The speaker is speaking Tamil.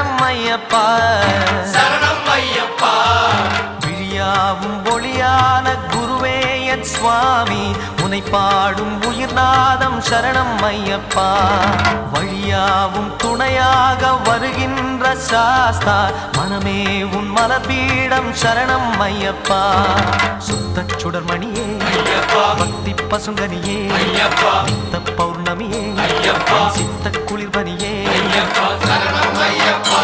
சரணம் ஐயப்பா சரணம் ஐயப்பா விழியாவும் ஒளியான குருவே என் சுவாமி உனை பாடும் உயிர்நாதம் சரணம் ஐயப்பா வழியாவும் துணையாக வருகின்ற சாஸ்தா மனமே உன் மலபீடம் சரணம் ஐயப்பா சுத்த சுடர்மணியே பக்தி பசுங்கனியே நித்த பௌர்ணமியே சித்த குளிர்பனியே